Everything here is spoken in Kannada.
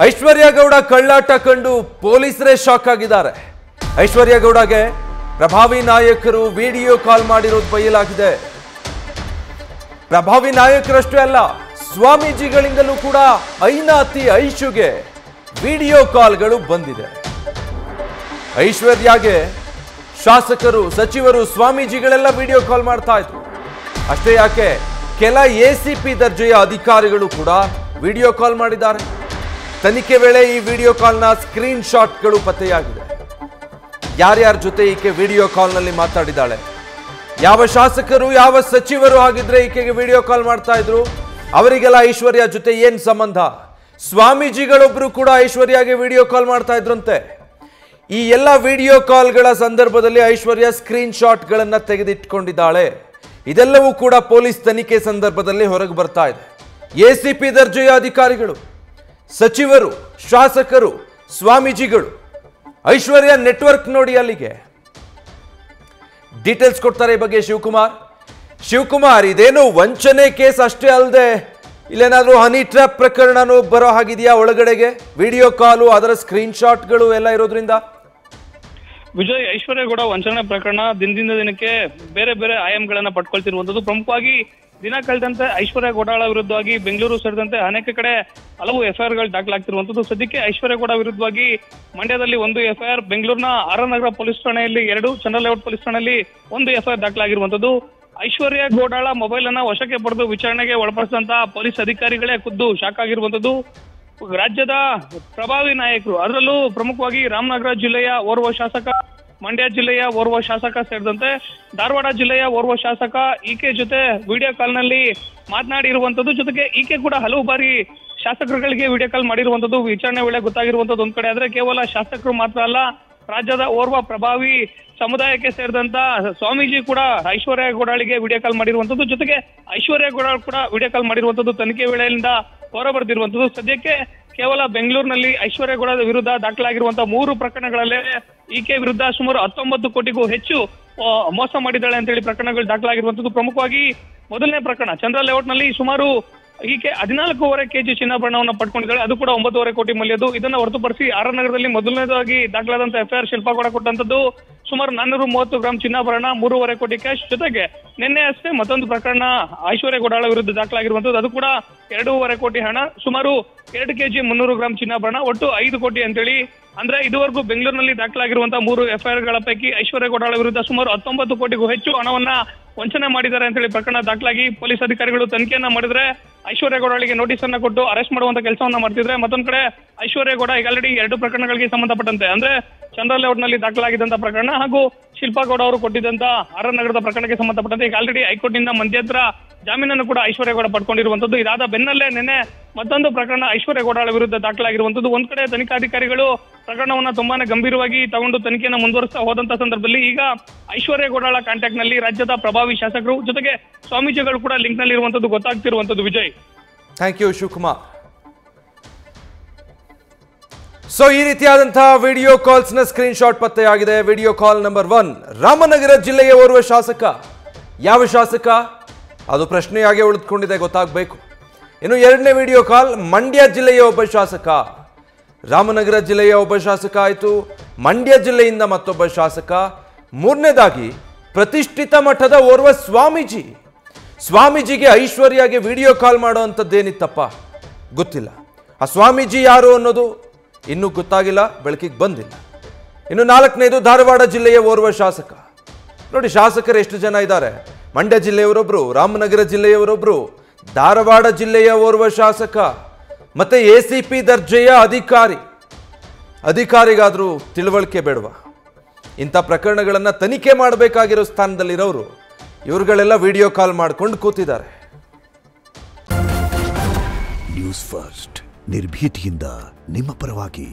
ಐಶ್ವರ್ಯ ಗೌಡ ಕಳ್ಳಾಟ ಕಂಡು ಪೊಲೀಸರೇ ಶಾಕ್ ಆಗಿದ್ದಾರೆ. ಐಶ್ವರ್ಯ ಗೌಡಗೆ ಪ್ರಭಾವಿ ನಾಯಕರು ವಿಡಿಯೋ ಕಾಲ್ ಮಾಡಿರೋದು ಬಯಲಾಗಿದೆ. ಪ್ರಭಾವಿ ನಾಯಕರಷ್ಟೇ ಅಲ್ಲ, ಸ್ವಾಮೀಜಿಗಳಿಂದಲೂ ಕೂಡ ಐನಾತಿ ಐಶುಗೆ ವಿಡಿಯೋ ಕಾಲ್ಗಳು ಬಂದಿದೆ. ಐಶ್ವರ್ಯಗೆ ಶಾಸಕರು, ಸಚಿವರು, ಸ್ವಾಮೀಜಿಗಳೆಲ್ಲ ವಿಡಿಯೋ ಕಾಲ್ ಮಾಡ್ತಾ ಇದ್ರು. ಅಷ್ಟೇ ಯಾಕೆ, ಕೆಲ ಎಸಿಪಿ ದರ್ಜೆಯ ಅಧಿಕಾರಿಗಳು ಕೂಡ ವಿಡಿಯೋ ಕಾಲ್ ಮಾಡಿದ್ದಾರೆ. ತನಿಖೆ ವೇಳೆ ಈ ವಿಡಿಯೋ ಕಾಲ್ನ ಸ್ಕ್ರೀನ್ ಶಾಟ್ಗಳು ಪತ್ತೆಯಾಗಿದೆ. ಯಾರ್ಯಾರ ಜೊತೆ ಈಕೆ ವಿಡಿಯೋ ಕಾಲ್ನಲ್ಲಿ ಮಾತಾಡಿದ್ದಾಳೆ, ಯಾವ ಶಾಸಕರು, ಯಾವ ಸಚಿವರು ಆಗಿದ್ರೆ ಈಕೆಗೆ ವಿಡಿಯೋ ಕಾಲ್ ಮಾಡ್ತಾ ಇದ್ರು, ಅವರಿಗೆಲ್ಲ ಐಶ್ವರ್ಯ ಜೊತೆ ಏನ್ ಸಂಬಂಧ? ಸ್ವಾಮೀಜಿಗಳೊಬ್ರು ಕೂಡ ಐಶ್ವರ್ಯಗೆ ವಿಡಿಯೋ ಕಾಲ್ ಮಾಡ್ತಾ ಇದ್ರಂತೆ. ಈ ಎಲ್ಲ ವಿಡಿಯೋ ಕಾಲ್ಗಳ ಸಂದರ್ಭದಲ್ಲಿ ಐಶ್ವರ್ಯ ಸ್ಕ್ರೀನ್ ಶಾಟ್ಗಳನ್ನ ತೆಗೆದಿಟ್ಕೊಂಡಿದ್ದಾಳೆ. ಇದೆಲ್ಲವೂ ಕೂಡ ಪೊಲೀಸ್ ತನಿಖೆ ಸಂದರ್ಭದಲ್ಲಿ ಹೊರಗೆ ಬರ್ತಾ ಇದೆ. ಎಸಿಪಿ ದರ್ಜೆಯ ಅಧಿಕಾರಿಗಳು, ಸಚಿವರು, ಶಾಸಕರು, ಸ್ವಾಮೀಜಿಗಳು, ಐಶ್ವರ್ಯ ನೆಟ್ವರ್ಕ್ ನೋಡಿ. ಅಲ್ಲಿಗೆ ಡೀಟೇಲ್ಸ್ ಕೊಡ್ತಾರೆ ಈ ಬಗ್ಗೆ ಶಿವಕುಮಾರ್. ಇದೇನು ವಂಚನೆ ಕೇಸ್ ಅಷ್ಟೇ ಅಲ್ಲದೆ ಇಲ್ಲೇನಾದ್ರೂ ಹನಿ ಟ್ರ್ಯಾಪ್ ಪ್ರಕರಣನೂ ಬರೋ ಹಾಗಿದೆಯಾ ಒಳಗಡೆಗೆ? ವಿಡಿಯೋ ಕಾಲು, ಅದರ ಸ್ಕ್ರೀನ್ ಶಾಟ್ಗಳು ಎಲ್ಲ ಇರೋದ್ರಿಂದ ವಿಜಯ್, ಐಶ್ವರ್ಯ ಗೌಡ ವಂಚನೆ ಪ್ರಕರಣ ದಿನದಿಂದ ದಿನಕ್ಕೆ ಬೇರೆ ಬೇರೆ ಆಯಾಮಗಳನ್ನ ಪಡ್ಕೊಳ್ತಿರುವಂತದ್ದು. ಪ್ರಮುಖವಾಗಿ ದಿನ ಕಳೆದಂತೆ ಐಶ್ವರ್ಯ ಗೌಡಳ ವಿರುದ್ಧವಾಗಿ ಬೆಂಗಳೂರು ಸೇರಿದಂತೆ ಅನೇಕ ಕಡೆ ಹಲವು ಎಫ್ಐಆರ್ ಗಳು ದಾಖಲಾಗ್ತಿರುವಂತದ್ದು. ಸದ್ಯಕ್ಕೆ ಐಶ್ವರ್ಯ ಗೌಡ ವಿರುದ್ಧವಾಗಿ ಮಂಡ್ಯದಲ್ಲಿ 1 ಎಫ್ಐಆರ್, ಬೆಂಗಳೂರಿನ ಆರ್.ನಗರ ಪೊಲೀಸ್ ಠಾಣೆಯಲ್ಲಿ 2, ಚಂದ್ರ ಲೇಔಟ್ ಪೊಲೀಸ್ ಠಾಣೆಯಲ್ಲಿ 1 ಎಫ್ಐಆರ್ ದಾಖಲಾಗಿರುವಂತದ್ದು. ಐಶ್ವರ್ಯ ಗೌಡಳ ಮೊಬೈಲ್ ಅನ್ನ ವಶಕ್ಕೆ ಪಡೆದು ವಿಚಾರಣೆಗೆ ಒಳಪಡಿಸಿದಂತಹ ಪೊಲೀಸ್ ಅಧಿಕಾರಿಗಳೇ ಖುದ್ದು ಶಾಕ್ ಆಗಿರುವಂತದ್ದು. ರಾಜ್ಯದ ಪ್ರಭಾವಿ ನಾಯಕರು, ಅದರಲ್ಲೂ ಪ್ರಮುಖವಾಗಿ ರಾಮನಗರ ಜಿಲ್ಲೆಯ ಓರ್ವ ಶಾಸಕ, ಮಂಡ್ಯ ಜಿಲ್ಲೆಯ ಓರ್ವ ಶಾಸಕ ಸೇರಿದಂತೆ ಧಾರವಾಡ ಜಿಲ್ಲೆಯ ಓರ್ವ ಶಾಸಕ ಈಕೆ ಜೊತೆ ವಿಡಿಯೋ ಕಾಲ್ ನಲ್ಲಿ ಮಾತನಾಡಿರುವಂತದ್ದು. ಜೊತೆಗೆ ಈಕೆ ಕೂಡ ಹಲವು ಬಾರಿ ಶಾಸಕರುಗಳಿಗೆ ವಿಡಿಯೋ ಕಾಲ್ ಮಾಡಿರುವಂತದ್ದು ವಿಚಾರಣೆ ವೇಳೆ ಗೊತ್ತಾಗಿರುವಂತದ್ದು. ಒಂದ್ ಕಡೆ ಆದ್ರೆ ಕೇವಲ ಶಾಸಕರು ಮಾತ್ರ ಅಲ್ಲ, ರಾಜ್ಯದ ಓರ್ವ ಪ್ರಭಾವಿ ಸಮುದಾಯಕ್ಕೆ ಸೇರಿದಂತ ಸ್ವಾಮೀಜಿ ಕೂಡ ಐಶ್ವರ್ಯ ಗೌಡಳಿಗೆ ವಿಡಿಯೋ ಕಾಲ್ ಮಾಡಿರುವಂತದ್ದು. ಜೊತೆಗೆ ಐಶ್ವರ್ಯ ಗೌಡ ಕೂಡ ವಿಡಿಯೋ ಕಾಲ್ ಮಾಡಿರುವಂತದ್ದು ತನಿಖೆ ವೇಳೆಯಿಂದ ಹೊರಬರ್ದಿರುವಂತದ್ದು. ಸದ್ಯಕ್ಕೆ ಕೇವಲ ಬೆಂಗಳೂರಿನಲ್ಲಿ ಐಶ್ವರ್ಯ ಗೌಡ ವಿರುದ್ಧ ದಾಖಲಾಗಿರುವಂತಹ 3 ಪ್ರಕರಣಗಳಲ್ಲೇ ಈಕೆ ವಿರುದ್ಧ ಸುಮಾರು 19 ಕೋಟಿಗೂ ಹೆಚ್ಚು ಮೋಸ ಮಾಡಿದ್ದಾಳೆ ಅಂತ ಹೇಳಿ ಪ್ರಕರಣಗಳು ದಾಖಲಾಗಿರುವಂತದ್ದು. ಪ್ರಮುಖವಾಗಿ ಮೊದಲನೇ ಪ್ರಕರಣ ಚಂದ್ರ ಲೇಔಟ್ ನಲ್ಲಿ ಸುಮಾರು ಈಕೆ 14.5 kg ಚಿನ್ನಾಭರಣವನ್ನು ಪಡ್ಕೊಂಡಿದ್ದಾಳೆ. ಅದು ಕೂಡ 9.5 ಕೋಟಿ ಮೌಲ್ಯದ್ದು. ಇದನ್ನ ಹೊರತುಪಡಿಸಿ ಆರ್.ನಗರದಲ್ಲಿ ಮೊದಲನೇದಾಗಿ ದಾಖಲಾದಂತ ಎಫ್ಐಆರ್ ಶಿಲ್ಪಾ ಗೌಡ ಕೊಟ್ಟಂತದ್ದು ಸುಮಾರು 430 ಗ್ರಾಂ ಚಿನ್ನಾಭರಣ, 3.5 ಕೋಟಿ ಕ್ಯಾಶ್. ಜೊತೆಗೆ ನಿನ್ನೆ ಅಷ್ಟೇ ಮತ್ತೊಂದು ಪ್ರಕರಣ ಐಶ್ವರ್ಯ ಗೌಡಳ ವಿರುದ್ಧ ದಾಖಲಾಗಿರುವಂತದ್ದು. ಅದು ಕೂಡ 2.5 ಕೋಟಿ ಹಣ, ಸುಮಾರು 2 kg 300 ಗ್ರಾಂ ಚಿನ್ನಾಭರಣ, ಒಟ್ಟು 5 ಕೋಟಿ ಅಂತೇಳಿ. ಅಂದ್ರೆ ಇದುವರೆಗೂ ಬೆಂಗಳೂರಿನಲ್ಲಿ ದಾಖಲಾಗಿರುವಂತಹ 3 ಎಫ್ಐಆರ್ ಗಳ ಪೈಕಿ ಐಶ್ವರ್ಯ ಗೌಡಳ ವಿರುದ್ಧ ಸುಮಾರು 19 ಕೋಟಿಗೂ ಹೆಚ್ಚು ಹಣವನ್ನ ವಂಚನೆ ಮಾಡಿದ್ದಾರೆ ಅಂತ ಹೇಳಿ ಪ್ರಕರಣ ದಾಖಲಾಗಿ ಪೊಲೀಸ್ ಅಧಿಕಾರಿಗಳು ತನಿಖೆಯನ್ನ ಮಾಡಿದ್ರೆ ಐಶ್ವರ್ಯ ಗೌಡಳಿಗೆ ನೋಟಿಸ್ ಅನ್ನ ಕೊಟ್ಟು ಅರೆಸ್ಟ್ ಮಾಡುವಂತ ಕೆಲಸವನ್ನ ಮಾಡ್ತಿದ್ರೆ, ಮತ್ತೊಂದ್ ಕಡೆ ಐಶ್ವರ್ಯ ಗೌಡ ಈಗ ಆಲ್ರೆಡಿ 2 ಪ್ರಕರಣಗಳಿಗೆ ಸಂಬಂಧಪಟ್ಟಂತೆ ಅಂದ್ರೆ ಚಂದ್ರ ಲೇಔಟ್ ನಲ್ಲಿ ದಾಖಲಾಗಿದ್ದಂತ ಪ್ರಕರಣ ಹಾಗೂ ಶಿಲ್ಪಾ ಗೌಡ ಅವರು ಕೊಟ್ಟಿದ್ದಂತ ಆರ್.ನಗರದ ಪ್ರಕರಣಕ್ಕೆ ಸಂಬಂಧಪಟ್ಟಂತೆ ಈಗ ಆಲ್ರೆಡಿ ಹೈಕೋರ್ಟ್ ನಿಂದ ಮಧ್ಯಂತರ ಜಾಮೀನನ್ನು ಕೂಡ ಐಶ್ವರ್ಯ ಗೌಡ ಪಡ್ಕೊಂಡಿರುವಂತದ್ದು. ಇದಾದ ಬೆನ್ನಲ್ಲೇ ನಿನ್ನೆ ಮತ್ತೊಂದು ಪ್ರಕರಣ ಐಶ್ವರ್ಯ ಗೌಡಳ ವಿರುದ್ಧ ದಾಖಲಾಗಿರುವಂತದ್ದು. ಒಂದ್ ಕಡೆ ತನಿಖಾಧಿಕಾರಿಗಳು ಪ್ರಕರಣವನ್ನ ತುಂಬಾನೇ ಗಂಭೀರವಾಗಿ ತಗೊಂಡು ತನಿಖೆಯನ್ನು ಮುಂದುವರಿಸ್ತಾ ಹೋದಂತ ಸಂದರ್ಭದಲ್ಲಿ ಈಗ ಐಶ್ವರ್ಯ ಗೌಡಳ ಕಾಂಟ್ಯಾಕ್ಟ್ ನಲ್ಲಿ ರಾಜ್ಯದ ಪ್ರಭಾವಿ ಶಾಸಕರು ಜೊತೆಗೆ ಸ್ವಾಮೀಜಿಗಳು ಕೂಡ ಲಿಂಕ್ ನಲ್ಲಿ ಇರುವಂತದ್ದು ಗೊತ್ತಾಗ್ತಿರುವಂತದ್ದು. Vijay, thank you Shivakumar. So ಈ ರೀತಿಯಾದಂತಹ ವಿಡಿಯೋ ಕಾಲ್ಸ್ ನ ಸ್ಕ್ರೀನ್ ಶಾಟ್ ಪತ್ತೆಯಾಗಿದೆ. ವಿಡಿಯೋ ಕಾಲ್ ನಂಬರ್ 1 ರಾಮನಗರ ಜಿಲ್ಲೆಯ ಓರ್ವ ಶಾಸಕ. ಯಾವ ಶಾಸಕ ಅದು ಪ್ರಶ್ನೆಯಾಗಿ ಉಳಿದುಕೊಂಡಿದೆ, ಗೊತ್ತಾಗಬೇಕು. ಇನ್ನು 2ನೇ ವಿಡಿಯೋ ಕಾಲ್ ಮಂಡ್ಯ ಜಿಲ್ಲೆಯ ಒಬ್ಬ ಶಾಸಕ. ರಾಮನಗರ ಜಿಲ್ಲೆಯ ಒಬ್ಬ ಶಾಸಕ ಆಯಿತು, ಮಂಡ್ಯ ಜಿಲ್ಲೆಯಿಂದ ಮತ್ತೊಬ್ಬ ಶಾಸಕ. 3ನೇದಾಗಿ ಪ್ರತಿಷ್ಠಿತ ಮಠದ ಓರ್ವ ಸ್ವಾಮೀಜಿಗೆ ಐಶ್ವರ್ಯಗೆ ವಿಡಿಯೋ ಕಾಲ್ ಮಾಡುವಂಥದ್ದೇನಿತ್ತಪ್ಪ ಗೊತ್ತಿಲ್ಲ. ಆ ಸ್ವಾಮೀಜಿ ಯಾರು ಅನ್ನೋದು ಇನ್ನೂ ಗೊತ್ತಾಗಿಲ್ಲ, ಬೆಳಕಿಗೆ ಬಂದಿಲ್ಲ. ಇನ್ನು 4ನೇದು ಧಾರವಾಡ ಜಿಲ್ಲೆಯ ಓರ್ವ ಶಾಸಕ. ನೋಡಿ, ಶಾಸಕರು ಎಷ್ಟು ಜನ ಇದ್ದಾರೆ. ಮಂಡ್ಯ ಜಿಲ್ಲೆಯವರೊಬ್ರು, ರಾಮನಗರ ಜಿಲ್ಲೆಯವರೊಬ್ರು, ಧಾರವಾಡ ಜಿಲ್ಲೆಯ ಓರ್ವ ಶಾಸಕ, ಮತ್ತೆ ಎಸಿಪಿ ದರ್ಜೆಯ ಅಧಿಕಾರಿಗಾದ್ರೂ ತಿಳುವಳಿಕೆ ಬೇಡವಾ? ಇಂಥ ಪ್ರಕರಣಗಳನ್ನು ತನಿಖೆ ಮಾಡಬೇಕಾಗಿರೋ ಸ್ಥಾನದಲ್ಲಿರೋರು ಇವರುಗಳೆಲ್ಲ ವಿಡಿಯೋ ಕಾಲ್ ಮಾಡ್ಕೊಂಡು ಕೂತಿದ್ದಾರೆ. ನ್ಯೂಸ್ ಫಸ್ಟ್, ನಿರ್ಭೀತಿಯಿಂದ ನಿಮ್ಮ ಪರವಾಗಿ.